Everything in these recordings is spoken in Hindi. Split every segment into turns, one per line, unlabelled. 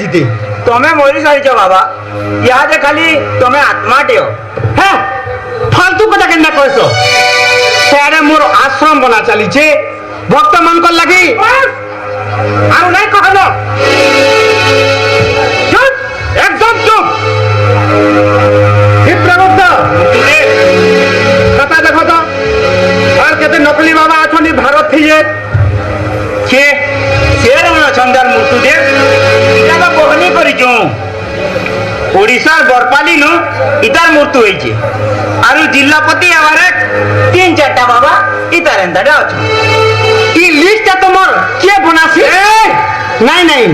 जाती
तुम्हें मरी सारी बाबा यहाँ खाली तुम्हें आत्माटे हो
हाँ फालतू कथा केना कहस सियाड़े मोर आश्रम बना चली भक्त मान लगी आउ नहीं कहल एकदम चुप कथा देख तो और केते नकली बाबा अच्छी भारत थी
छे शेर चंदार मृत्यु दे इटा बहनी करिचु ओडिशा बरपाली नु इतार मृत्यु होइचे आरु जिल्लापति आवारे 3-4टा बाबा इतार एंताडा अछि
ई लिस्ट तुमर के बनासी नहीं नहीं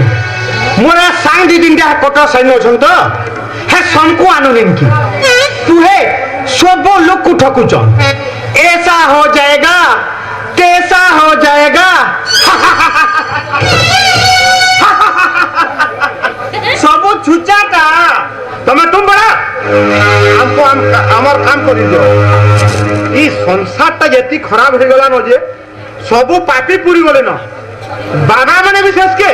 मोर सांग दी दिन का कोट सैन्य अछन तो हे समको आनुनिन की तू हे सब लोग को ठकुचन ऐसा हो जाएगा कैसा हो जाएगा सब छुचाटा तुम बड़ा हमको हमार काम कर दियो ई संसारटा जेती खराब हो गला न जे सब पापी पूरी गले न बाबा माने विशेष के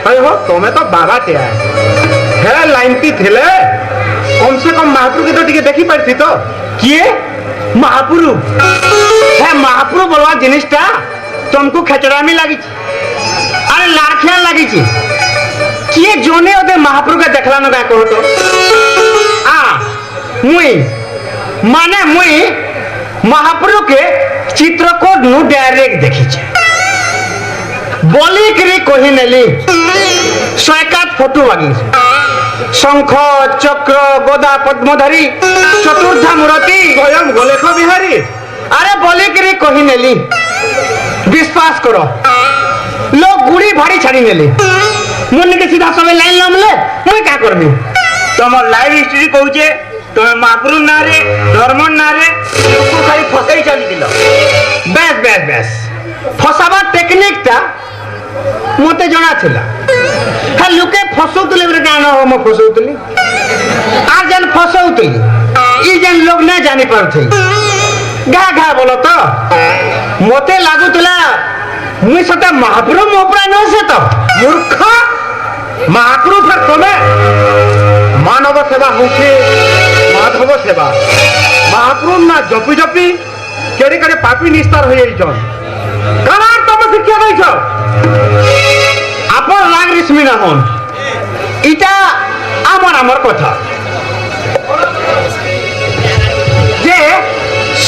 अरे हो तुम्हें तो बाबा टे है लाइनती थिले कम से कम महाप्रभु के तो टिके देखी पारथी तो किए महाप्रभु है महाप्रभु बोलवा जिनिसटा तुमको खेचड़ामी लगी अरे लाखिया लगी किए जोने ओदे महाप्रभु के देखला न का कहो तो आ मुई माने मुई महाप्रभु के चित्रकोट नु डायरेक्ट देखी छे बोली करी कही नेली सयकात फोटो लगी शंख चक्र गदा पद्मधारी चतुर्धा मूर्ति स्वयं गोलेख बिहारी अरे बोली करी कही नेली विश्वास करो लोग गुड़ी भाड़ी छाड़ी नेली मन के सीधा समय लाइन लमले मैं क्या करबी
तुम लाइव हिस्ट्री कहूचे तुम महाप्रभु ना रे धर्म ना रे खाली फसई चली दिल
बेस बेस बेस फसाबा टेक्निक ता मते जଣା थिला हा लोके फसौतले बरे गाना हो म फसौतली आ जन फसौतली ई जन लोग ना जानि परथै गा गा बोलो तो मते लागुतला मुई सता महाप्रभु मोपरा न से तो मूर्ख महाप्रभु फिर तमे मानव सेवा होछे माधव सेवा महाप्रभु ना जपी जपी केड़े केड़े पापी निस्तार हो जाइछन काना तम शिक्षा दैछ आपन लाग रिस्मी ना हन इटा आमर कथा जे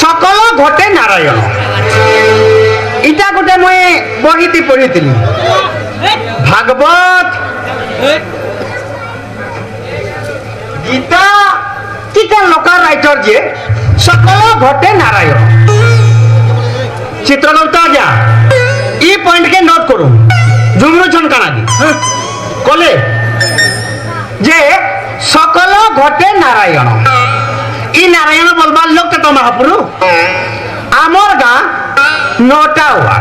सकल घटे नारायण इटा गोटे मुई बहिती पढ़ीतिली भागवत गीता टीका लोकल राइटर जे सकल घटे नारायण चित्रगुप्त आज्ञा ई पॉइंट के नोट करू झुमरू छनकाना दी कले जे सकल घटे नारायण ई नारायण बोलबा लोक तो महाप्रभु आमर गां नोटा हुआ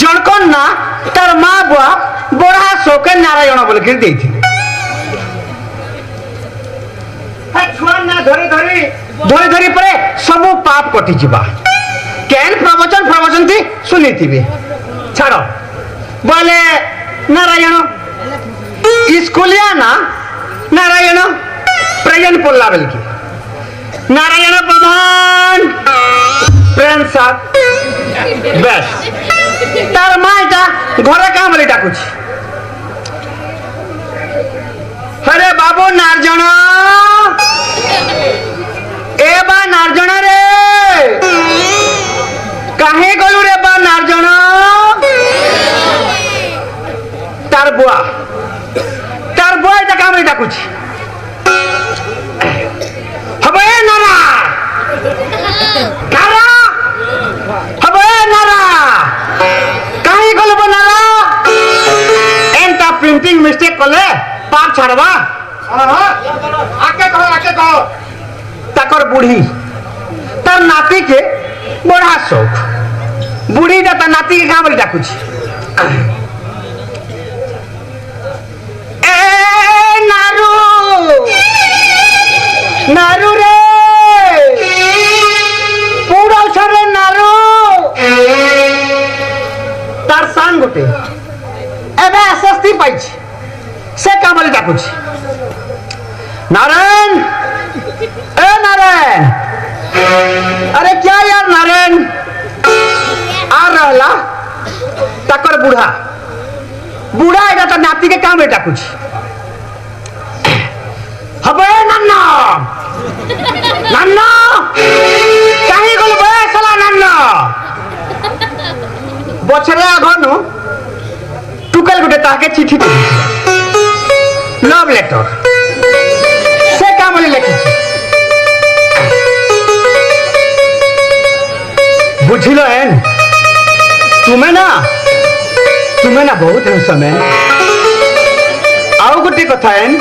जनकन ना तार माँ बुआ बड़ा शोके नारायण बोल के दी थी छुआ ना धरी धरी धरी धरी परे सब पाप कटि जिबा केन प्रवचन थी सुनी थी छाड़ो बोले नारायण स्कूलिया ना नारायण प्रेजेंट पड़ला बेल की नारायण प्रधान प्रेम साथ बेस तार माइटा घरे काम ले डाकुछ अरे बाबू नारजण ए बा नारजण रे काहे गलु रे बा नारजण तार बुआ काम ले डाकुछ हबे नारा नारा हबे नारा काहे गलु बा नारा एंता प्रिंटिंग मिस्टेक कले पाप छाड़वा आके कहो ताकर बुढ़ी तार नाती के बड़ा शौक बुढ़ी ता नाती के काम डाकुछ ए नारू नारू रे पूरा छरे नारू तार सांग गोटे एबे आसस्ती पाइछ
से क्या बोले डाकुछ नारायण ए नारायण अरे क्या यार नारायण आ रहला तकर बूढ़ा बूढ़ा एटा तो नाती के काम बेटा कुछ हबे नन्ना नन्ना कहीं गल बे साला नन्ना बछरे आगनु टुकल गुटे ताके चिठी लव लेटर से काम लिखी बुझिल एन तुम्हें ना बहुत समय आउ गोटे कथा एन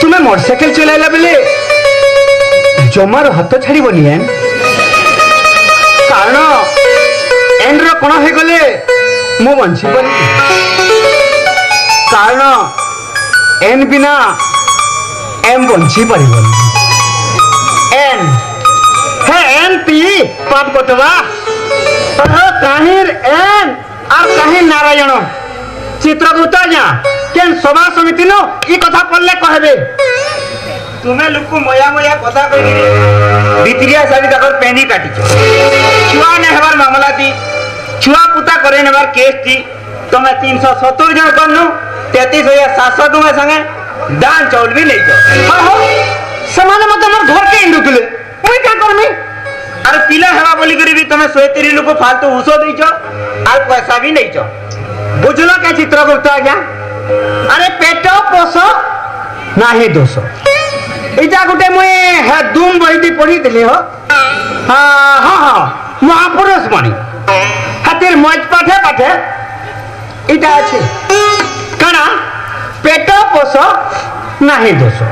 तुम्हें मोटरसाइकेल चलाइला बेले जमार हाथ छाड़बनी एन कारण एन कण हो गले मु बंची पारि कारण एन बिना एम बंची पार एन है एन पी पाप कतवा काहिर एन और काहि नारायण चित्रगुप्त आज्ञा केन सभा समिति नो ई कथा पड़ले कहबे
तुम्हें लोक मया मया कथा कहि भितरिया सारी तकर पेनी काटी छुआ ने हमार मामला थी छुआ पुता करे नेबार केस थी तमे 370 जन करनु 33,700 टका संगे दान चाउल भी नहीं जाओ
समाने मत हमर घर के इंदु तुले ओई का करमी
अरे पिला हवा बोली करी भी तमे 130 लोग फालतू उso देई छ और पैसा भी नहीं छ
बुझलो के चित्रगुप्त आज्ञा अरे पेट पोष नाही दोष इटा गुटे मुई है दुम बहिती पढ़ी दिले हो हां हां महापुरुष मणि हातिर मज पाठे पाठे इटा আছে काना पेट पोष नाही दोष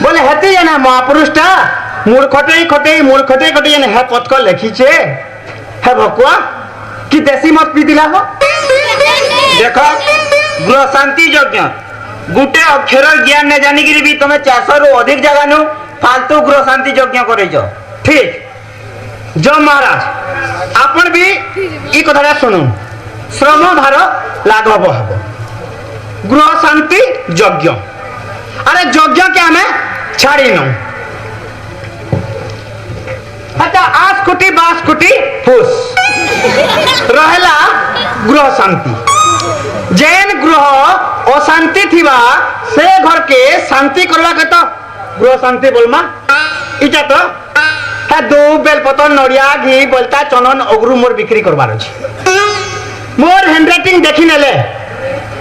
बोले हेती ना महापुरुषटा मूल खटई खटई ने है पथक लिखीचे है भकुआ कि देसी मत पी दिला हो
देखो गृह शांति यज्ञ गुटे अक्षर ज्ञान ने जानी कि भी तुम्हें 400 रु अधिक जगह नु फालतू गृह शांति यज्ञ करे जो
ठीक जो महाराज आपण भी ई कथा सुनु श्रम भार लाघव हबो गृह शांति यज्ञ अरे यज्ञ के हमें छाड़ी न हता आस कुटी बास कुटी फुस रहला गृह शांति जैन गृह अशांति थिबा से घर के शांति करवा के तो गृह शांति बोलमा इटा तो है दो बेलपत्र नड़िया घी बोलता चनन अगरू मोर बिक्री करबार अछि मोर हैंडराइटिंग देखि नेले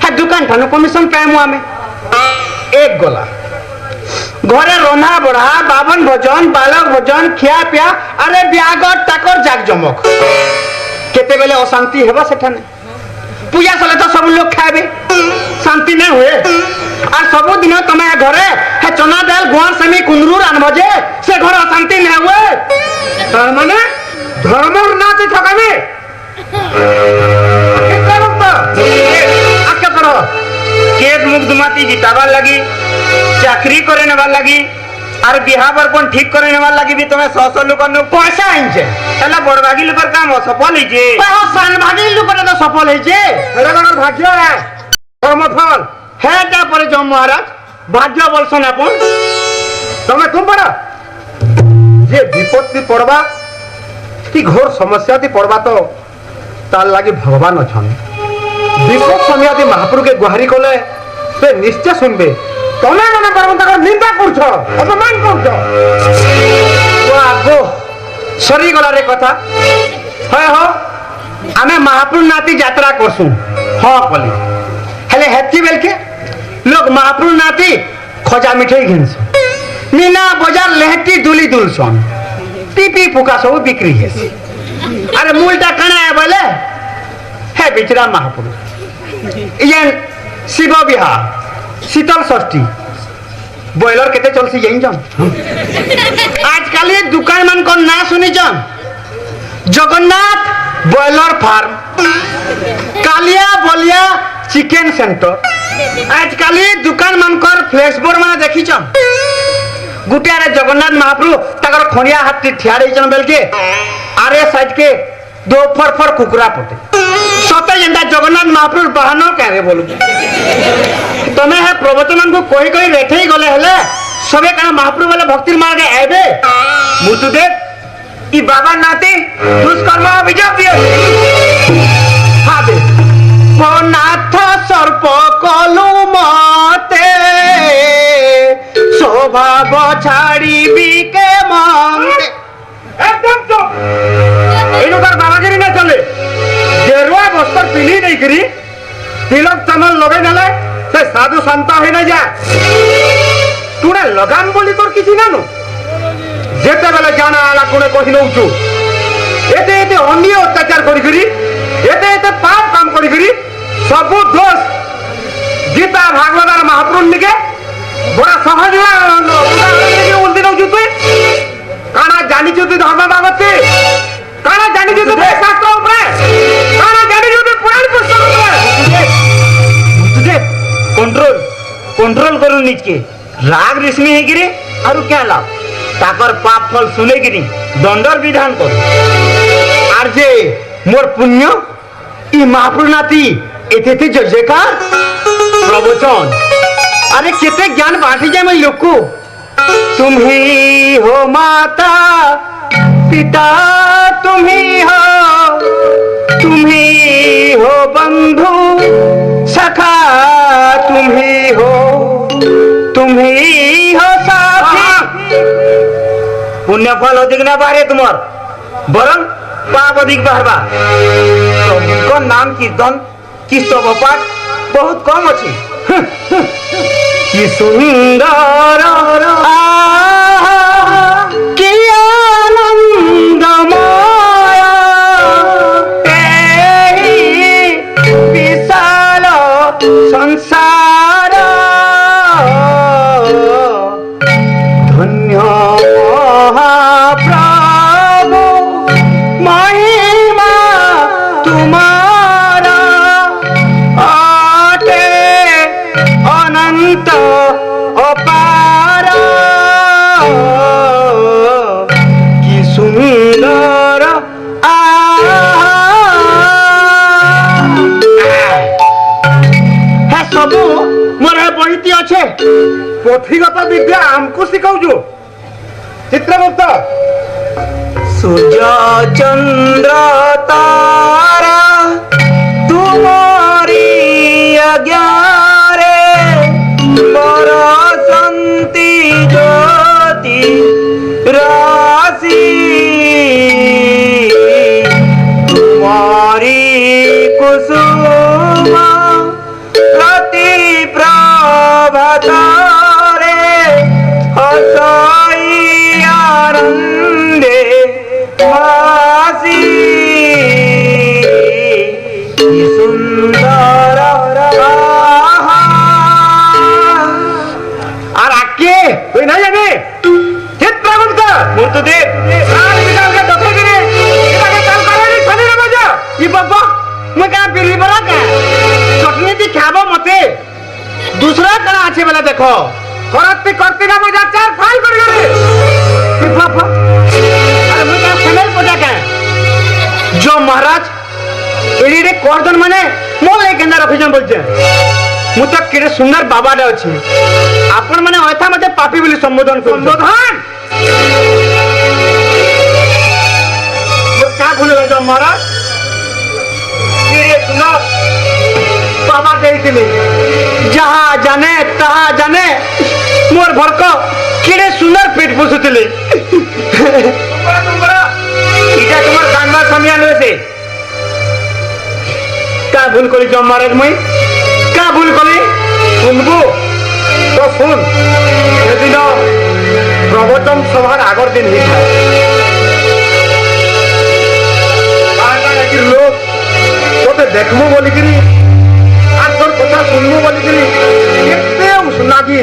है दुकान थानो कमीशन पाएमु आमे एक गोला घरे रंधा बड़ा बावन भोजन बालक भोजन खिया पिया अरे ब्यागर टाकर जाग जमक केते बेले अशांति हेबा सेठाने पूजा चले तो सब लोग खाबे शांति नहीं हुए और सब दिन तमे घरे है चना दाल गुआर सेमी कुंदरू रान भजे से घर अशांति नहीं हुए तर माने धर्म नाती ठकाबे आके पढ़ो
केस मुख दुमाती जिताबार लगी चाकरी करे नेबार लगी और बिहार पर कोन ठीक करे नेबार लगी भी तुम्हें 100 लोग नु
पैसा आइछे
एला बड़भागी लोकर काम सफल होइछे
सानभागी लोकर तो सफल होइछे
मेरा घर भाग्य है कर्मफल
है ता पर जो महाराज भाग्य बोलसन अपन
तमे तुम पड़ा जे विपत्ति पड़वा कि घोर समस्या ती पड़वा तो तार लागी भगवान अछन विपद समय आदि महाप्रभु के गुहारी कले से निश्चय सुनबे तमे माने परम तकर निंदा करछो अपमान करछो
आगो सरी गला रे कथा है हो आमे महाप्रभु नाती यात्रा करसु हां कली हेले हेती बेल के लोग महाप्रभु नाती खजा मिठाई घिनस मीना बाजार लेहटी दुली दुलसन टीपी फुका सब बिक्री है अरे मूलटा कणा है बोले है बिचरा महाप्रभु ये शिव विहार शीतल षष्ठी बॉयलर केते चलसी जाइन जन आजकल ये दुकान मान को ना सुनी जन जगन्नाथ बॉयलर फार्म कालिया बलिया चिकन सेंटर आजकल ये दुकान मान कर फ्लैश बोर्ड माने देखी जन गुटे आरे जगन्नाथ महाप्रभु तकर खणिया हाथी ठिया रही जन बेल के आरे साइड के दो फर कुकुरा पटे सते जेंता जगन्नाथ महाप्रभु बाहन क्या बोलू तमें है प्रवचन को कोई कोई रेठे गले हेले सबे कना महाप्रभु वाले भक्ति मार्गे आबे
मृत्युदेव ई बाबा नाते दुष्कर्म अभियोग दिए
हाँ दे ओ नाथ सर्प कलु मते स्वभाव छाड़ी के मंगे
एकदम चुप इनु तार बाबागिरी ना चले गेरुआ वस्त्र पिन्ही नहीं करी तिलक चमन लगे नले से साधु संत होई ना जा तुने लगाम बोली तोर किसी ना नु जेते बेले जाना आला कोने कहि नउचु एते एते अन्य अत्याचार करी करी एते एते पाप काम करी करी सब दोष गीता भागवत महाप्रभु निके बड़ा सहज उल्टी नउचु तू काना जानी तू धर्म बाबत काना जानी तू शास्त्र ऊपर काना जानी तू पुराण पुस्तक ऊपर
मृत्युदेव कंट्रोल कंट्रोल करू निज के राग रेशमी है गिरे और क्या लाभ ताकर पाप फल सुने गिरी दंडर विधान कर
আর যে মোর পুণ্য ই মহাপ্রভু নাতি এতে জয় জয়কার প্রবচন আরে কেতে জ্ঞান বাঁটি যায় মই লোক তুমি हो माता पिता तुम्ही हो बंधु सखा तुम्ही हो साथी
पुण्य फल अधिक ना बाहरे तुमार बरं पाप अधिक बाहरबा प्रभु नाम कीर्तन की स्तव पाठ बहुत कम अच्छी
কি সুন্দর কি আনন্দময় এই বিশাল সংসার ধন্য মহাপ্রভু মহিমা তোমার আটে অনন্ত অপার কি সুন্দর হ্যাঁ সবু মোর বহিতি আছে
পথিগত বিদ্যা আমকু শিখাউছু চিত্রগুপ্ত
सूर्य चंद्र तारा तुम्हारी अज्ञारे बरसंती ज्योति राशि तुम्हारी कुसुम प्रति प्रभातारे हसाई आनंदे वासी की सुंदर
আর আকে
তুই না জানি চিত্রগুপ্ত
मृत्युदेव
আর বিকালকে দেখে গিরে এটাকে কাল করে শনি রে বাজা
ই বাবা মই কা পিলি বলা কা চটনি দি খাবো মতে दूसरा करा আছে বেলা দেখো
করতে করতে না বাজা চার ফাইল করে গেলে
ই বাবা আরে মই কা সেমেল পজা কা जो महाराज এডি রে করদন মানে মোলে কেন্দা রখিছন বলছে মু তো কেড়ে সুন্দর বাবাটা আছে আপন মানে অথা মতে পাপি বলি সম্বোধন
সম্বোধন কা ভুলে গেছ মহারাজ
কিরে শুনো বাবা দেইতিলি যাহা জানে তাহা জানে মোর ভরক কেড়ে সুন্দর পেট পোষুতিলি
तुम्हारा इटा तुम्हार गांडा समियान रहे
কা ভুল করি জ মহারাজ মই কা ভুল করি
শুনবু তো শুন সেদিন প্রবচন সভার আগর দিন হয়েছে লোক তোতে দেখবু বলিকি আর তোর কথা শুনবু বলিকি কেতে নাকি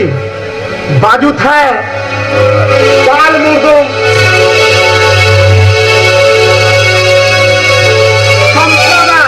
বাজু থায় তাল মুরদম সম্পদা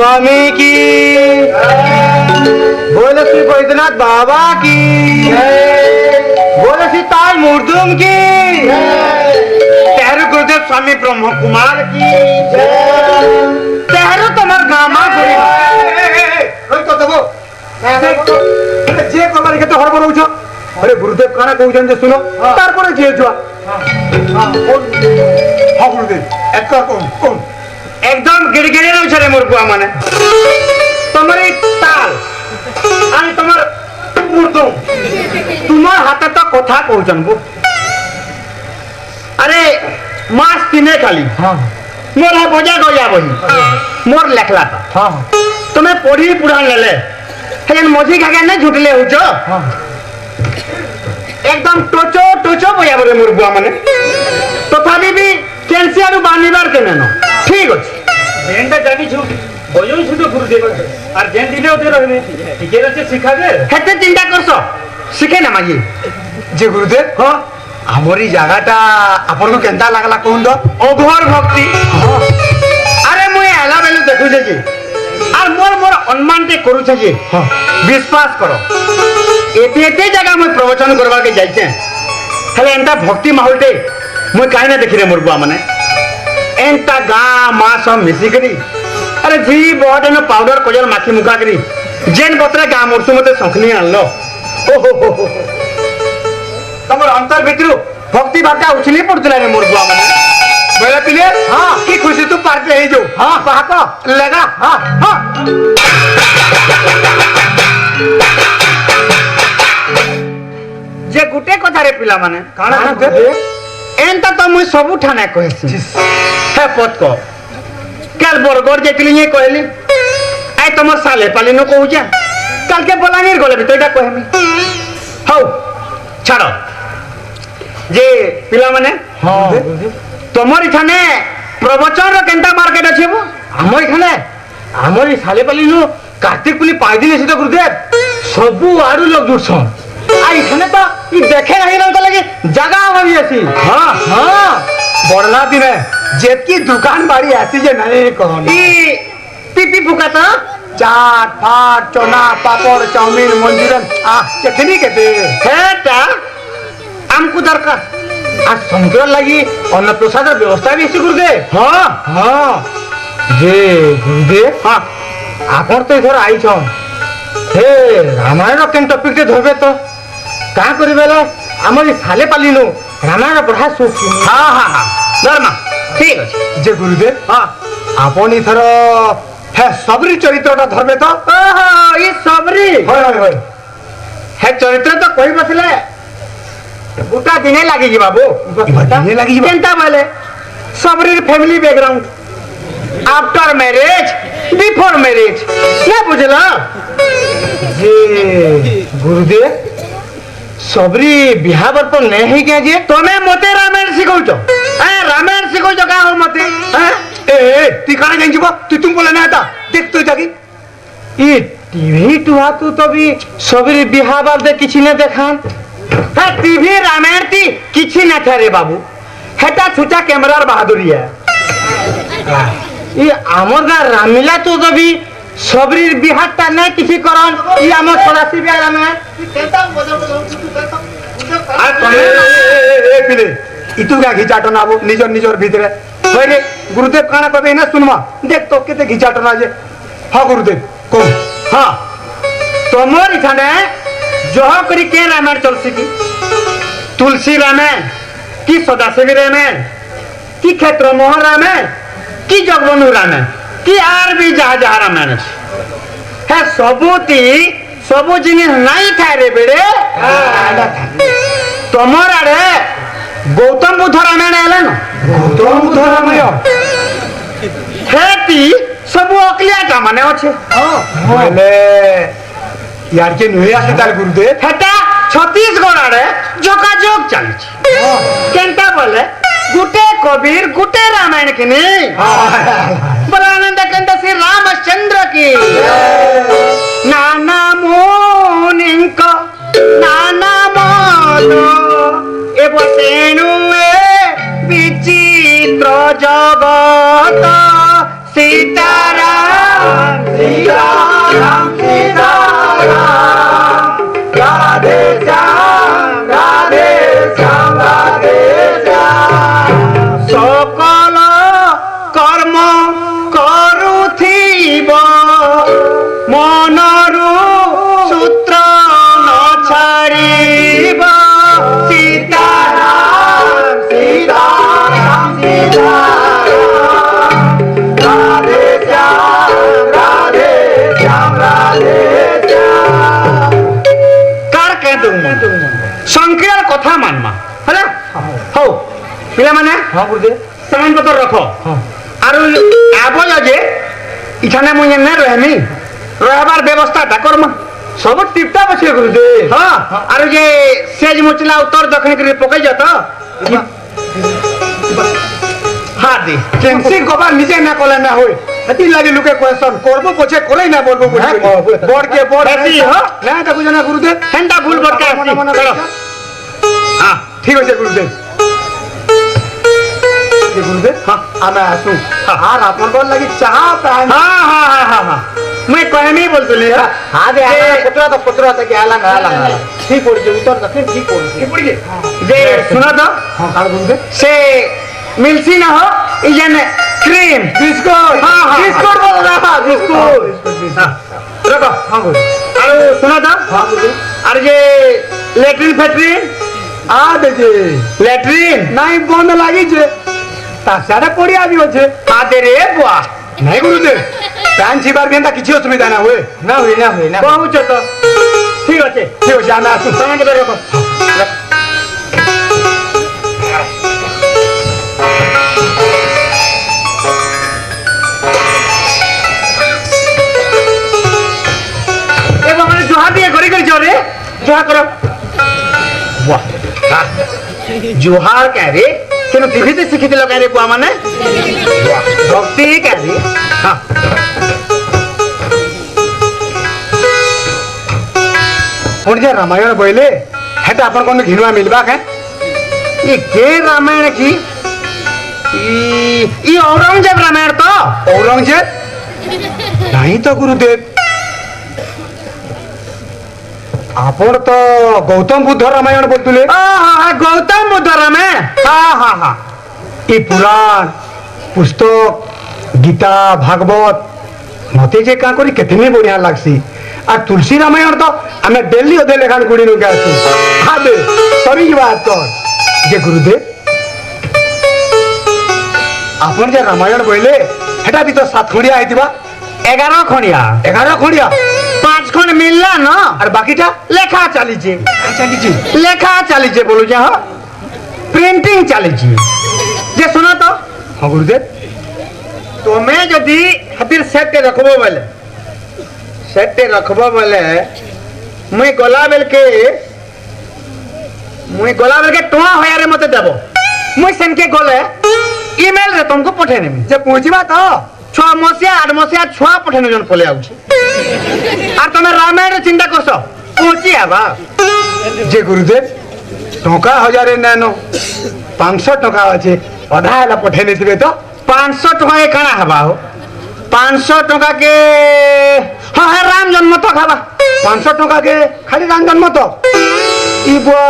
स्वामी की, बोले श्री बैद्यनाथ बाबा की, बोले श्री ताज मुर्दुम की, तेहरू गुरुदेव स्वामी ब्रह्म कुमार की, तेहरू तुम्हार गामा जे कमार के तो हर बरोछ अरे गुरुदेव काना कहउछन जे सुनो तार पर जे जुआ हां गुरुदेव एक कोन एकदम गिड़गिड़े न छरे मोर बुआ माने तमरी ताल आनी तमर मुर्दो तुमार हाथे तो कथा कहउछन बु अरे मास तिने खाली हां मोर है बजा गया बही मोर लेखला था हां तुम्हें पढ़ी पुराण लेले हेन मझी खागे न झुटले हुचो हां एकदम टोचो टोचो बया बरे मोर बुआ माने तथापि भी कैंसियारु बानिबार केने न ठीक अछि जेंटा जानी छु बजो छु गुरुदेव और जेन दिले ओते रहने ठीके रचे सिखा दे हेते चिंता करसो सिखे ना मागी जे गुरुदेव हां हमरी जगाटा आपन को केंता लागला कोन दो अघोर भक्ति अरे मुए आला बेलु देखु जे जी और मोर मोर अनुमान ते करू छे जी विश्वास करो एते जगह मैं प्रवचन करवा के जाइछे हेले एंता भक्ति माहौल टे मैं काहे ना देखि रे मोर बुआ माने एंता गा मा सब मिसी करी अरे जी बहुत न पाउडर कोजल माखी मुखा करी जेन बतरे गा मोरसु मते संखनी आनलो ओहो तमर अंतर भितरु भक्ति भाका उछली पड़तला रे मोर बुआ माने बेला पिले हां की खुशी तू पार्टी हे जो हां पाको लगा हां हां जे गुटे कथा रे पिला माने काना एंता तो मुई सबु ठाने कहसी हे पत को कल बरगड़ जेतली ने कहली आई तमर साले पाली न कहू जा कल के बलांगीर गले भी तोइटा कहमी हौ छाड़ो जे पिला माने हां तमर इठाने प्रवचन रो केंता मार्केट अछि बो हमर इठाने हमर साले पाली नु कार्तिक पुली 5 दिन से तो गुरुदेव सबु आडू लोग जुड़छन आ इठाने तो ई देखे नहीं रहता लगे जगह होई अछि हां हां बड़ला दिन जेतकी दुकान बाड़ी आसी जे नहीं कहन ई पीपी फुकाता चाट फाट चना पापड़ चाउमीन मंचूरियन आ चटनी के दे हेटा हमको दरकार आ संक्रांत लगी अन्न प्रसाद व्यवस्था भी गुरुदेव हां हां जे गुरुदेव हां आपन तो इधर आई छन हे रामायण केन टॉपिक ते धरबे तो का करिबेला हमर साले पाली नु रामायण पढ़ा सोची हां हां हां धर्मा ठीक अछि जे गुरुदेव हां आपन इधर हे सबरी चरित्रटा धरबे तो ओहो ई सबरी होय होय होय हे चरित्र तो कोई बसले उटा दिने लागी जी बाबू दिने लागी जी केंता बोले सबरी family background after marriage before marriage क्या बुझला जे गुरुदेव सबरी बिहा पर नहीं के जे तमे मते रामायण सिखौचो रामायण सिखौचो का हो मते ए ती काने जाई जीबो तुम बोले ना ता देख तो जागी ई टीवी टुहा तू तो भी सबरी बिहा बार दे किछि ने देखान है टीवी रामायण ती किछि ना था रे बाबू हेटा छुटा कैमरार बहादुरी है ई हमर गा रामिला तो भी सबरी बिहाटा नहीं किसी करन ई हमर सदासी बिहार में आ तने ए पिले इतु गा घिचाटो नाबो निजर निजर भीतरे होय रे गुरुदेव काना कहबे ना सुनमा देख तो केते घिचाटो ना जे हां गुरुदेव को हां तमर इठाने जह करी के रामायण चल सकी तुलसी रामायण की सदाशिव रामायण की क्षेत्र मोहन रामायण की जगबंधु रामायण की आर भी जहा जहा रामायण है सबुती सबु जिनिस नहीं था रे बेड़े तमर आड़े गौतम बुद्ध रामायण आले न गौतम बुद्ध रामायण हेती सबु अकलियाटा माने अछि बोले यार के नुहे आसे तार गुरुदेव हेता छत्तीसगढ़ आड़े जोगाजोग चलछि केनता बोले गुटे कबीर गुटे रामायण के नहीं बलानंद कंद श्री रामचंद्र की नाना मोनिंक नाना मोलो एवं तेनु विचित्र जगत सीताराम ସଂକ୍ରିୟାର କଥା ମାନମା ହେଲା ହଉ ପିଲାମାନେ
ହଁ ଗୁରୁଦେବ
ସାମାନ ପତ୍ର ରଖ
ହଁ
ଆରୁ ଆବଜ ଯେ ଇଠାନେ ମୁଇଁ ଯେନେ ରହମି ରହିବାର ବ୍ୟବସ୍ଥାଟା କରମା
ସବୁ ଟିପଟାପ ଅଛି ଗୁରୁଦେବ
ହଁ ଆରୁ ଯେ ସେଜ ମୁଚଲା ଉତ୍ତର ଦକ୍ଷିଣ କରି ପକେଇଛ ତ ହଁ ଦେ
କେମସି গবা নিজে না কলে না হয় এতি লাগি লোকে কোয়েশ্চন করব পছে করেই না বলবো বড় কে বড়
বেশি, হ্যাঁ?
না দেখো জানা গুরুদেব
হেনটা ভুল বটকা
মনে মনে
চলো হ্যাঁ
ঠিক আছে গুরুদেব যে গুরুদেব
হ্যাঁ।
আমি আসু
হ্যাঁ।
আর আপনার লাগি চাহা পান
হ্যাঁ হ্যাঁ হ্যাঁ হ্যাঁ হ্যাঁ মুই কহমি বলতুলি
হ্যাঁ দে
যে-
পুত্রা তো গেলা না ঠিক পড়ছে উত্তর দক্ষিণ ঠিক পড়ছে
কি পড়ি যে শুনো তো
হ্যাঁ আর গুরুদেব
সে মিলছি না হো ই জানে ক্রিম
বিস্কুট
হ্যাঁ, হ্যাঁ।
বিস্কুট বলো না বিস্কুট
রাখো
হ্যাঁ গুরুদেব
আর শুনো তো
হ্যাঁ গুরুদেব
আর যে ল্যাট্রিন ফ্যাট্রিন
আ দেখে
ল্যাট্রিন
নাই বন্ধ লাগিছে তা সাড়ে পড়িয়া বি আছে
আদে রে বুয়া
নাই গুরুদেব প্যান ছিবার বেন্দা কিছু অসুবিধা না হুয়ে না হুয়ে না হুয়ে না
কহুছ তো ঠিক আছে
ঠিক আছে আমি আসু
সামান পত্র রাখো এবং মানে জোহা দিয়ে করে করেছ রে জোহা করো বাহ হ্যাঁ। জোহার ক্যারে কেন টিভিতে শিখিছিল ক্যারে বুয়া মানে বাহ, ভক্তি ক্যারে হ্যাঁ
কোন যে রামায়ণ বইলে হেটা আপন কোন ঘিনুয়া মিলবা কে
ये के रामायण की ये औरंगजेब रामायण तो
औरंगजेब नहीं तो गुरुदेव আপন তো গৌতম বুদ্ধ রামায়ণ বলতুলে
गौतम बुद्ध रामायण हाँ हाँ हाँ
এই পুরাণ পুস্তক গীতা ভাগবত মতে যে কা করি কেতনি বঢ়িয়া লাগছি আর তুলসী রামায়ণ তো আমি ডেলি ওদের লেখান গুড়ি নুকে আসি হাবে সরি বাত তো যে গুরুদেব আপন যে রামায়ণ বইলে হেটা বি তো 7 খড়িয়া আইতিবা
11 खंडिया
11 খড়িয়া
5 खंड मिलला ना
আর বাকিটা
लेखा चालीचे
আচ্ছা লিজি
लेखा चालीचे बोलू जा प्रिंटिंग चालीचे जे सुनो तो
হ্যাঁ গুরুদেব
तुम्हें यदि हातिर सेट के रखबो बोले सेट के रखबो बोले मुई गला बेल के टुआ होया रे मते देबो मुई सेन के गले ईमेल रे तुमको पठे नेमी
যে পৌঁছিবা তো
6 मसिया 8 मसिया छुआ पठेने जन पले आउछ আর তুমি রামায়ণ চিন্তা করছো পৌঁছি আবা
যে গুরুদেব টঙ্কা হাজারে নেনো 500 টাকা আছে অধা হেলা পঠাই নেতিবে তো
500 टका के काना हबा हो 500 टका के हाँ हाँ राम जन्म तो खाबा
500 টাকা কে খালি রান জন্ম তো ইবা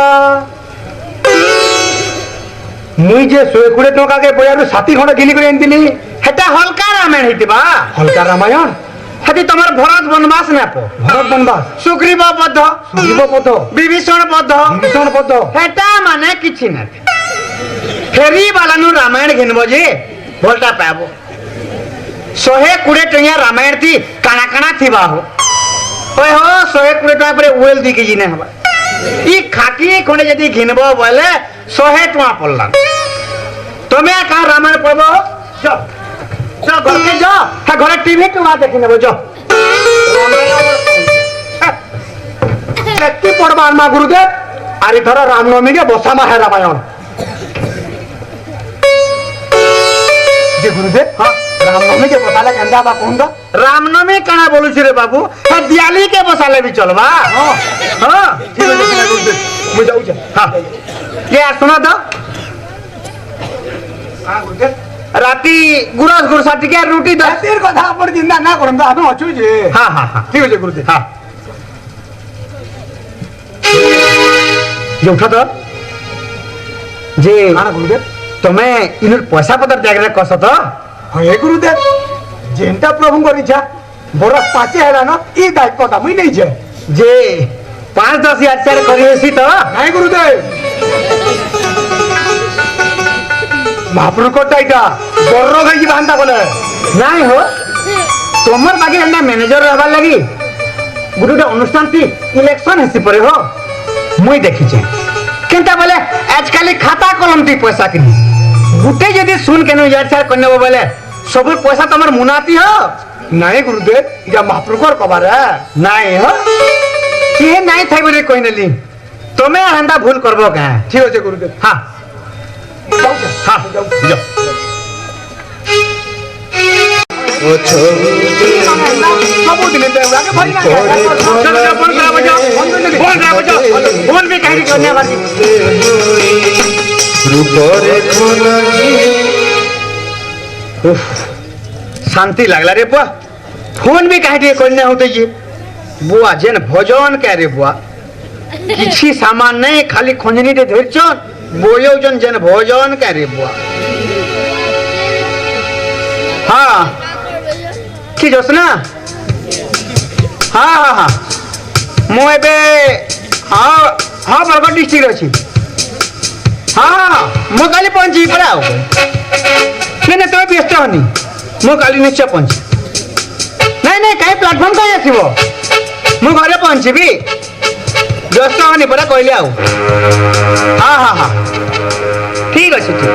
মুই যে 120 টাকা কে বয়ারু 60 খন্ড গিনি করে আনতিলি
হেটা হলকা রামায়ণ হইতিবা
হলকা রামায়ণ
হেতি তোমার ভরত বনবাস না পো
ভরত বনবাস
সুগ্রীব বদ্ধ
সুজীব পদ
বিভীষণ বদ্ধ
বিভীষণ পদ
হেটা মানে কিছু না ফেরি বালানু রামায়ণ ঘিনব যে ভোলটা পাব 120 टंगिया रामायण थी काना काना थिबा हो ओए हो 120 टका पर ओएल दी के जिने हबा ई खाकी कोने यदि घिनबो बोले 100 टका पड़ला तुम्हें कहा रामायण पढ़बो जो जो घर के जो हाँ घरे टीवी टुआ देखि नेबो जो
কি পড়বার মা গুরুদেব আর ধর রামনবমী কে বসামা হে রামায়ণ যে গুরুদেব হ্যাঁ রামনবমী কে বসালে কেন্দা বা কোন দা
रामनवमी कना बोलू रे बाबू हाँ दियाली के बसाले भी चलबा
হ্যাঁ
हाँ
ঠিক আছে গুরুদেব মুই যাউছে
हाँ ये यार सुना तो
হ্যাঁ গুরুদেব
राती गुरस गुरसा टिके रोटी दो
রাতের কথা আপন চিন্তা না করুন আমি অছু যে
हाँ हाँ हाँ
ঠিক আছে গুরুদেব
हाँ ये उठा तो जे
হ্যাঁ গুরুদেব
तुम्हें इनुर पैसा पतर जागरे कस तो
হয়ে গুরুদেব যেটা প্রভুঙ্কর ইচ্ছা বড় পাঁচে হেলানো এই দায়িত্বটা মুই নেইছে
जे 5-10 हजार चार करिएसी तो
নাই গুরুদেব মহাপ্রভুকটা এটা বড় গাই বান্ধা বলে
नहीं हो तुम्हार बाकी एंडा मैनेजर रहबार लगी गुरुटा अनुष्ठान थी इलेक्शन हेसी परे हो মুই দেখিছে কেনতা বলে আজকাল খাতা কলম দি পয়সা কিনি গুটে যদি শুন কেন ইয়ার ছাড় করে নেব বলে সবু পয়সা তোমার মুনাতি হ
নাই গুরুদেব ইটা মহাপ্রভুর কবারে
নাই হ কি নাই থাই বলে কই নেলি তুমি হেন্দা ভুল করবো কা
ঠিক আছে গুরুদেব
হ্যাঁ হ্যাঁ যাও ସବୁଦିନେ ଦେଉଳାକେ ଭରି ନା ଫୋନ ଖରାପ ଯାଅ ଫୋନ ଖରାପ ଯାଅ ଫୋନ ବି କାହିଁକି କନ୍ୟା ବାଜି শান্তি লাগলা রে বুয়া ফোন বি কাহিটি কন্যা হতে যে বুয়া যেন ভজন কে রে বুয়া কিছু সামান নেই খালি খঞ্জনিতে ধরছন বইওজন যেন ভজন কে রে বুয়া হ্যাঁ ঠিক আছে না হ্যাঁ হ্যাঁ হ্যাঁ মু এবে হ্যাঁ হ্যাঁ বরগড় ডিস্ট্রিক্ট অছি হ্যাঁ মু কালি পৌঁছিবি পরা ଆଉ ନାଇଁ ନାଇଁ ତମେ ବ୍ୟସ୍ତ ହନି ମୁଁ କାଲି ନିଶ୍ଚୟ ପହଞ୍ଚିବି ନାଇଁ ନାଇଁ କାହିଁ ପ୍ଲାଟଫର୍ମ କାହିଁ ଆସିବ ମୁଁ ଘରେ ପହଞ୍ଚିବି ବ୍ୟସ୍ତ ହନି ପରା କହିଲି ଆଉ ହଁ ହଁ ହଁ ଠିକ ଅଛି ଠିକ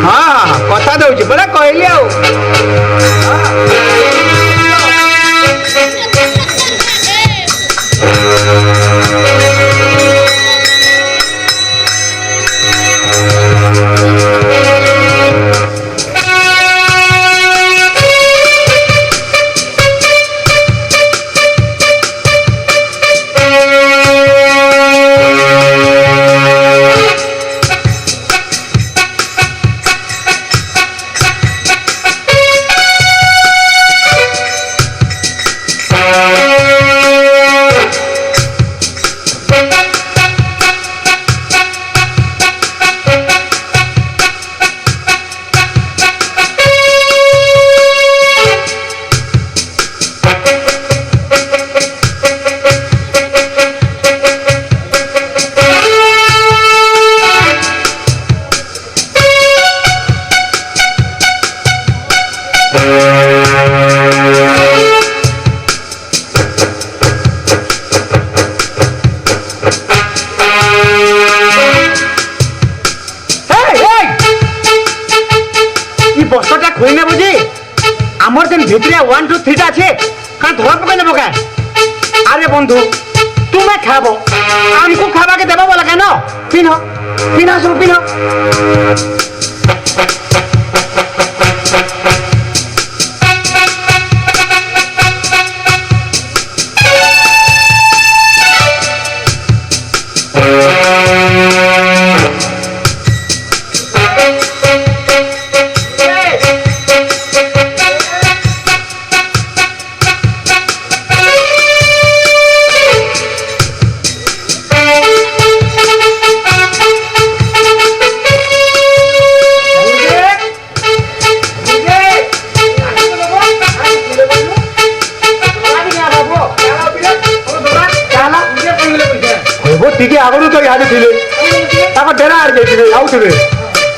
ହଁ ହଁ ହଁ କଥା ଦଉଛି ପରା କହିଲି ଆଉ বস্তাটা খুলে নেবো যে আমার যেন ভিতরে 1 2 3 আছে কারণ ধরা পকাই নেবো কেন আরে বন্ধু তুমি খাবো আমকু খাবাকে দেবো বলা কেন পিনো পিনা সব পিনো ଟିକେ ଆଗରୁ ତ ଇହାଦେ ଥିଲେ ତାଙ୍କ ଡେରା ଆଡେ ଯାଇଥିଲେ ଆଉଥିବେ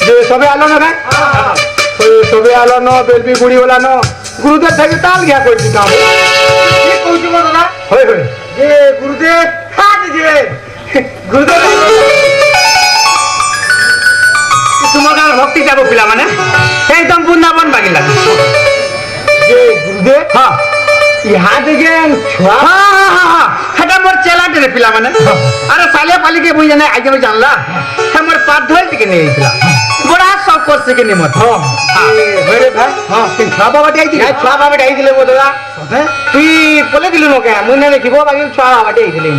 ଯେ ସବେ ଆଲନ ନା ସବେ ଆଲନ ବେଲବି ଗୁଡ଼ି ଗଲାନ ଗୁରୁଦେବ থাকি তাল গিয়া করছি কাম কি কইছি মো দাদা হই হই যে গুরুদেব হাত যে গুরুদেব তোমার গান ভক্তি যাব পিলা মানে একদম বৃন্দাবন বাকি লাগে যে গুরুদেব হ্যাঁ ইহাদে যেন ছুয়া হ্যাঁ হ্যাঁ হ্যাঁ এটা মোর চেলাটে রে পিলা মানে আরে সালে পালিকে বুঝে না আগে আমি জানলা আমার পাত ধরে থেকে নিয়ে আইছিলা বড়া সব করছে কি নিমত হ্যাঁ রে ভাই হ্যাঁ তুই ছুয়া বাবাটি আইছিলি ছুয়া বাবাটি আইছিলে বো দাদা তুই বলে দিলু নকে মুই না দেখিব বাকি ছুয়া বাবাটি আইছিলে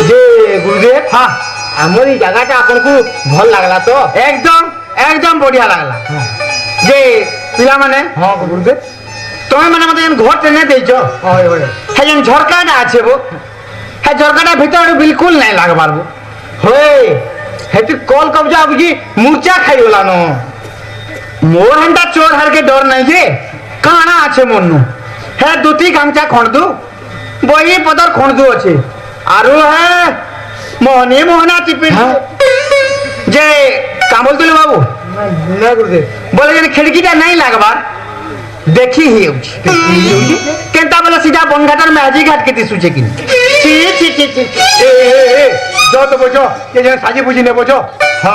যে গুরুদেব হ্যাঁ আমার এই জায়গাটা আপনাকে ভাল লাগলা তো একদম একদম বড়িয়া লাগলা যে পিলা মানে হ্যাঁ গুরুদেব তুমি মানে মতো ঘর টেনে দিয়েছ হ্যাঁ যেন ঝরকাটা আছে বো হ্যাঁ ঝরকাটা ভিতরে বিলকুল নাই লাগবার বো হয়ে হ্যাঁ তুই কল কবজা বুঝি মূর্চা খাইগলা ন মোর হেনটা চোর হারকে ডর নাই যে কানা আছে মন্নু হ্যাঁ দুটি গামছা খড়দু বই পদর খড়দু আছে আরো হ্যাঁ মোহনে মোহনা টিপি যে কামল তুলে বাবু না গুরুদেব বলে যেন খিড়কিটা নাই লাগবার দেখি হেউছি কেনতা বলে সিধা বনঘাটার ম্যাজিক ঘাট কে দিশুছে কিনি ছি ছি ছি ছি এ जो तो बोझो ये जो साजी पूजी ने बोझो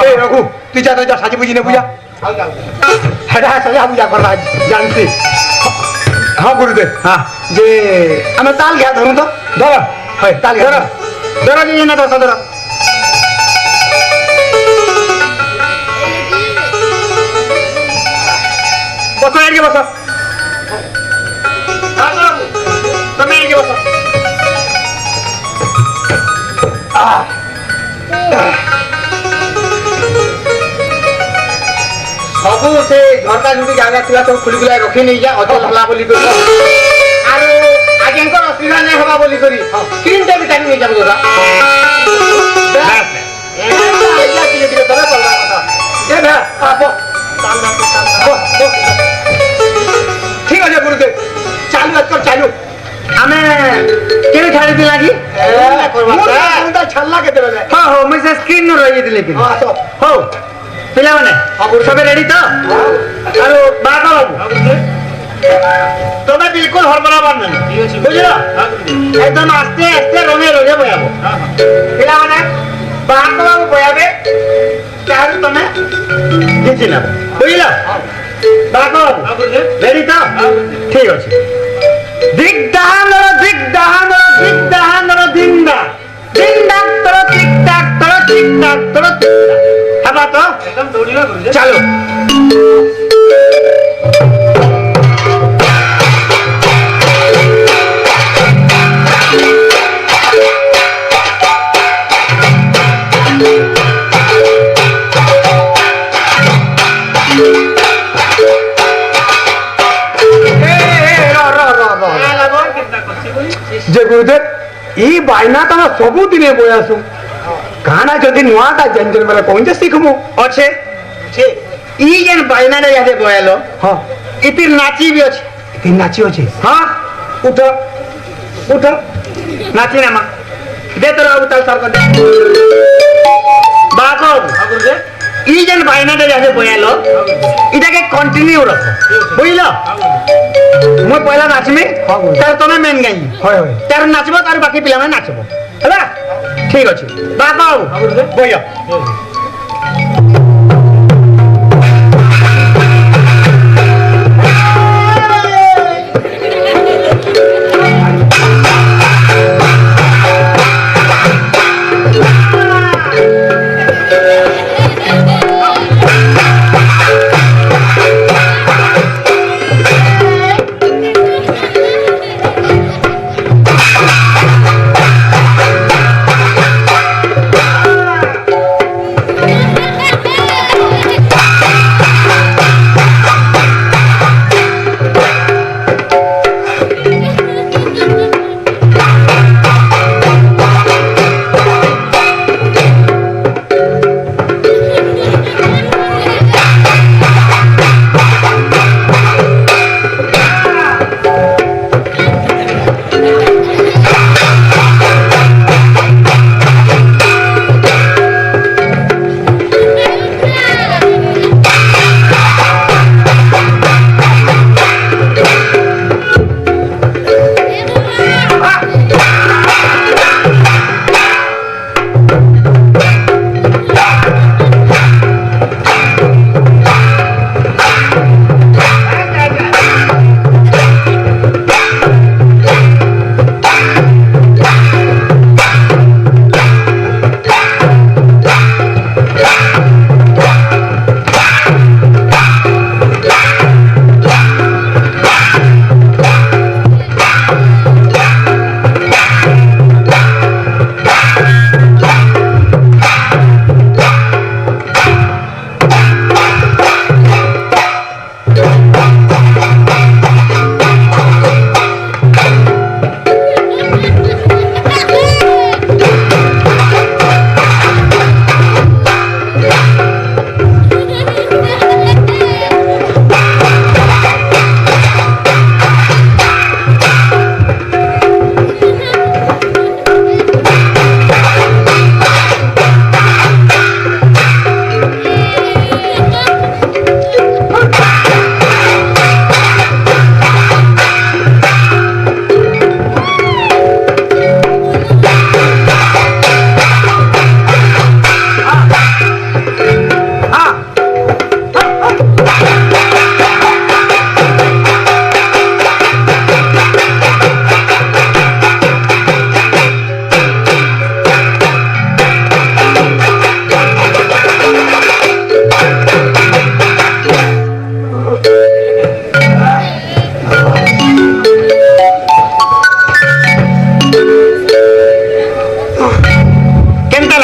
ए रघु तू जा तो जा साजी पूजी ने पूजा हटा सजा पूजा कर रहा जानती हाँ गुरुदेव हाँ जे हमें ताल गया धरू तो धरो है ताल गया धरो जी ना तो सदर बसो एडिके बसो তুমি এদিকে বসো ସବୁ ସେ ଝରକା ଝୁଟି ଜାଗା ଥିଲା ସବୁ ଖୋଲି ଖୋଲା ରଖି ନେଇଯା ଅଚଲ ହେଲା ବୋଲି କରି ଆରୁ ଆଜ୍ଞାଙ୍କର ଅସୁବିଧା ନାଇଁ ହବା ବୋଲି କରି ସ୍କ୍ରିନ୍ଟା ବି ଟାଣି ନେଇଯାବ ଦାଦା ঠিক আছে গুরুদেব চালু আজকাল চালু ଆମେ କେବେ ଛାଡ଼ିଥିଲା କି ଛାଡ଼ିଲା କେତେବେଳେ ହଁ ହଉ ମୁଇଁ ସେ ସ୍କ୍ରିନ୍ ରହିଯାଇଥିଲି କି ହଉ ପିଲାମାନେ ସବେ ରେଡି ତ ଆରୁ ବାଟ ବାବୁ ତମେ ବିଲକୁଲ ହରବରାବାର ନାହିଁ ବୁଝିଲ একদম আস্তে আস্তে রঙে রঙে বয়াব পিলাମାନେ বাট বাবু বয়াবে তাহলে তুমি কিছু নেব বুঝিল বাট বাবু রেডি তো ঠিক আছে দিগদাহানর দিগদাহানর দিগদাহানর দিন্দা দিন্দাক তর টিকটাক তর টিকটাক তর টিকটাক হবা তো একদম দৌড়িবা গুরুজি চলো যে গুরুদেব এই বাইনা তারা ସବୁଦିନେ বয়াসু কানা যদি নয়াটা জেনজেন বেলা কোনতে শিখমু আছে ই যেন বাইনাটা যাতে বয়ালো হ্যাঁ ইতির নাচি বি আছে ইতির নাচি আছে হ্যাঁ উঠ উঠ নাচি নামা দে তোর উতাল সরকার বাকব ই যেন বাইনাটা যাতে বয়ালো এটাকে কন্টিনিউ রাখো বুঝলো মই পয়লা নাচমি তার তুমি মেন গাই হয় হয় তার নাচব তার বাকি পিলাମାନେ নাচব ହେଲା ঠিক আছে বাবা বইয়া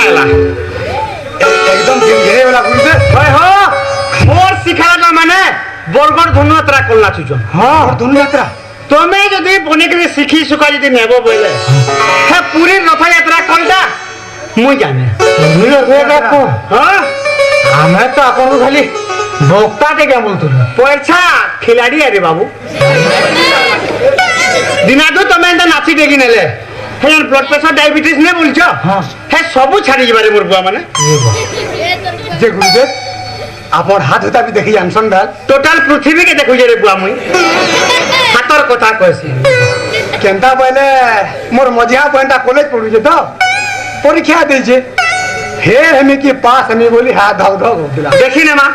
लागला
एकदम दिल घेरे वाला गुरुदेव।
ओए हो मोर सिखाला माने बरगड़ धनु यात्रा करना छुचो
हाँ धनु यात्रा
तुम्हें जदि बनिकरी शिखी सुखा जदि नेबो बोले हे पूरी रथ यात्रा करदा मुई जाने हाँ
हमें तो अपन को खाली भोक्ता टे क्या बोलते
पैसा खिलाड़ी अरे बाबू दिनादू तुम्हें एंता नाची देगी नेले हे ब्लड प्रेशर डायबिटीज ने बोलछो
हाँ।
हे सबु छाड़ी जिबारे मोर बुआ माने
जे गुरुदेव अपन हाथ होता भी देखी जानसन डाल
टोटल पृथ्वी के देखु जे रे बुआ मुई हातर कथा कहसी
केंता पहले मोर मजिया पॉइंटा कॉलेज पढ़ू जे तो परीक्षा दे जे फेर हमें के पास हमें बोली हाथ धाव धाव दिला
देखी ने मां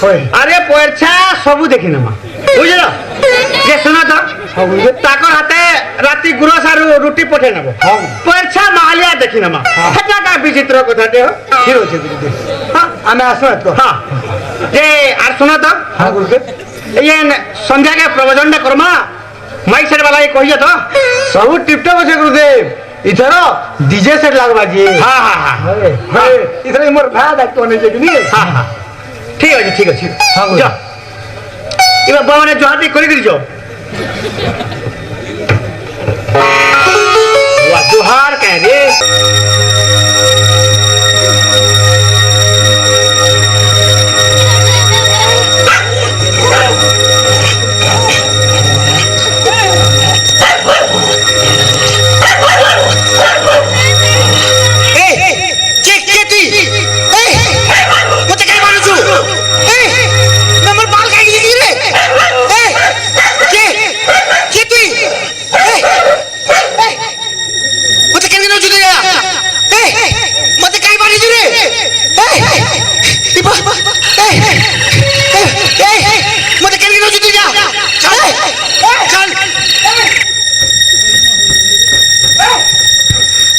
होय
अरे पैसा सबु देखी ने मां बुझलो जे सुना तो
हाँ गुरुदेव
ताकर हाते राती गुरस आरु रुटी पठे नबो
हाँ।
पैसा मालिया देखी ने मां
हाँ।
हेटा का विचित्र कथा दे हो
ठीक हो गुरुदेव हाँ हमें आसो तो
हाँ जे आर सुना तो
हाँ गुरुदेव
ये संध्या के प्रवचन ने करमा माइक सेट वाला ये कहियो तो
सब टिपटॉप আছে गुरुदेव इधर डीजे सेट लगवा जी
हाँ हाँ हाँ
हाय इधर मोर भाई डाक्टर ने जे नहीं
हाँ हाँ ठीक है ठीक है
हाँ, बोलो।
जा इबा बाबा ने जोहाती करी करी जो वाह जोहार कह रे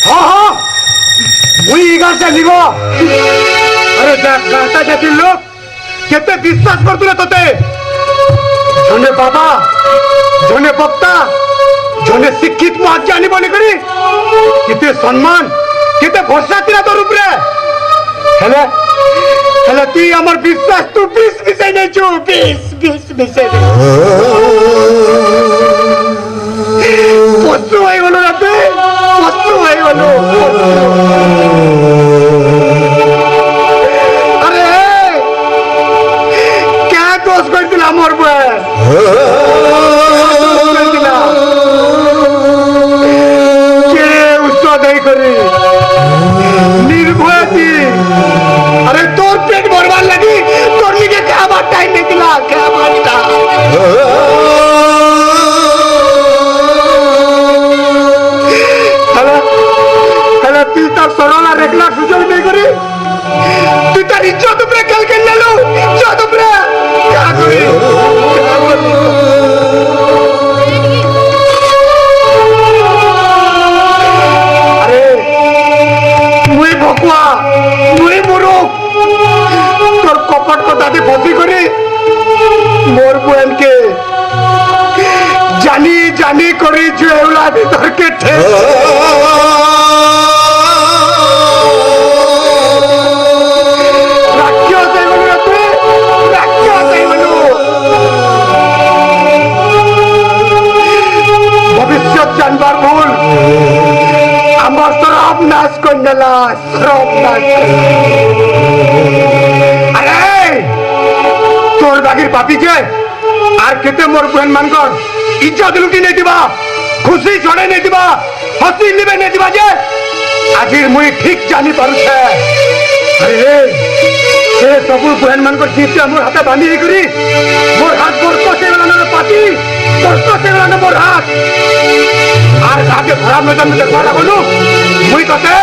हाँ हाँ वही गाँव से लिगो अरे गाता जाती लोग कितने विश्वास कर तुले तोते जोने बाबा जोने बक्ता जोने शिक्षित महाज्ञानी बोले करी कितने सम्मान कितने भरोसा तेरा तो रूप रे हेले हेले तू हमार विश्वास तू 20 विषय नहीं छू 20 विषय पशु है बोलो राते पशु है बोलो अरे क्या दोष कर दिला मोर बुआ के उसको दे करी निर्भय थी अरे तोर पेट भरवार लगी तोर लिखे क्या बात टाइम निकला क्या बात তুই তার সরলা রেখলার সুযোগ নেই করি তুই তার ইজ্জত উপরে খেল খেল লেলো ইজ্জত উপরে আরে মুই ভকুয়া মুই মুরুখ তোর কপট কথাতে বদলি করে মোর বোনকে জানি জানি করি জুয়েলা ভিতরকে ঠেস ভবিষ্যৎ জানবার ভুল আমার সরব নাশ কন্যালা সরব নাশ আরে তোর বাগির পাপি যে আর কেতে মোর বোন মানকর ইজ্জত লুটি নেই দিবা খুশি ছড়াই নেই দিবা হসি লিবে নেই দিবা যে আজির মুই ঠিক জানি পারুছে আরে সে সবু বোন মানকর জিতে মোর হাতে বাঁধি করি মোর হাত বর্ষ সেগুলো পাতি বর্ষ সেগুলো মোর হাত আর আগে ঘোড়া মেদান মধ্যে ঘোড়া বলু মুই তোতে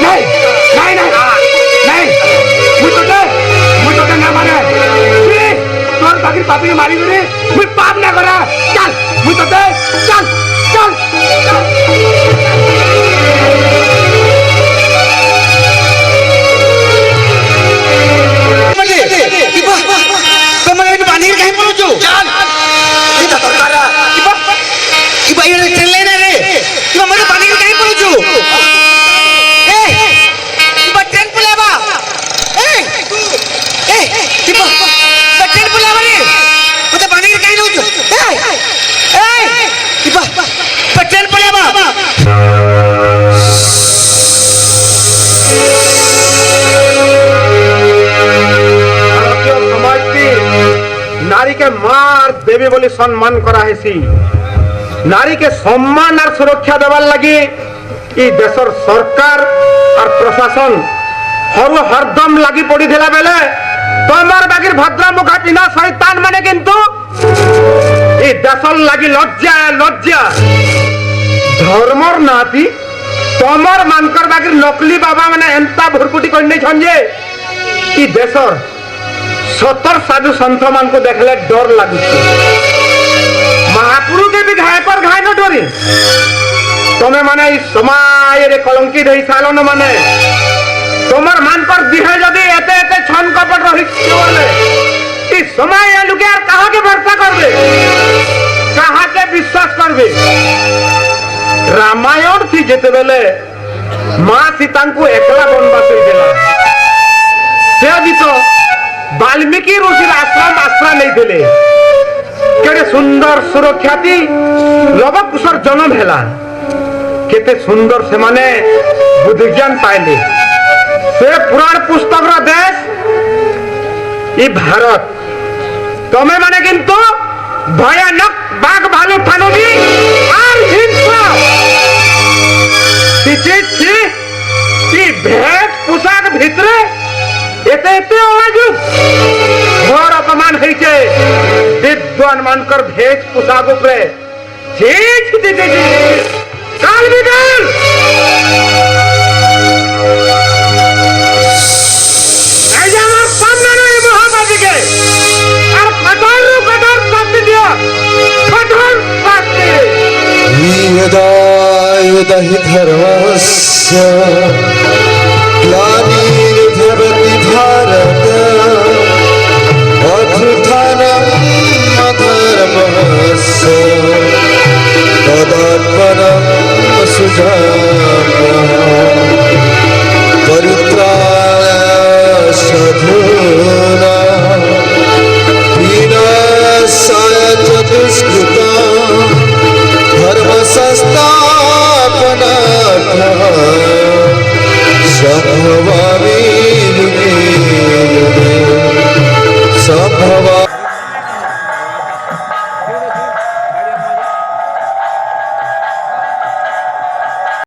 নাই নাই নাই নাই মুই তোতে না মানে তোর বাকির পাপি মারি করে মুই পাপ না করা চল মুই তোতে চল চল देवी बोली सम्मान करा हेसी नारी के सम्मान और सुरक्षा देवार लगी ई देशर सरकार और प्रशासन हरदम लगी पड़ी थिला बेले तमर बागिर भद्र मुखा पिना शैतान माने किंतु ई देशर लगी लज्जा लज्जा धर्मर नाती तमर मानकर बागिर नकली बाबा माने एंता भुरकुटी करने छंजे ई देशर सतर साधु संत मान को देखले डर लगुଛି महापुरु के भी घाय पर घाय न डरी तमे माने इस समाज रे कलंकित होई सालन माने तमर मान पर दिहे जदी एते एते छन कपट रही बोले इस समय लुके यार कहा के भरोसा करबे कहा के विश्वास करबे रामायण थी जेते बेले मां सीता को एकला वनवास देला से भी तो वाल्मीकि ऋषि आश्रम आश्रय नहीं दिले केड़े सुंदर सुरक्षा थी लव कुशर जन्म हैला केते सुंदर से माने बुद्धि ज्ञान पाइले से पुराण पुस्तक रो देश ई भारत तमे माने किंतु भयानक बाघ भालू थानोबी और हिंसा ची ई भेष पोशाक भितरे एते एते अजुब घोर अपमान होइছে विद्वान मानकर भेष पोशाक उपरे ठीक दिते काल बिगल आजा আমার সামনে নয় মহাবাদী কে আর কঠোর শাস্তি দিও কঠোর শাস্তি
यदा यदा हि धर्मस्य ग्लानिर्भवति भारत अभ्युत्थानम् अधर्मस्य तदात्मनं सुजाम्यहम् परित्राणाय साधूनां विनाशाय च दुष्कृताम् धर्म संस्थापनार्थाय संभवामि युगे युगे संभवा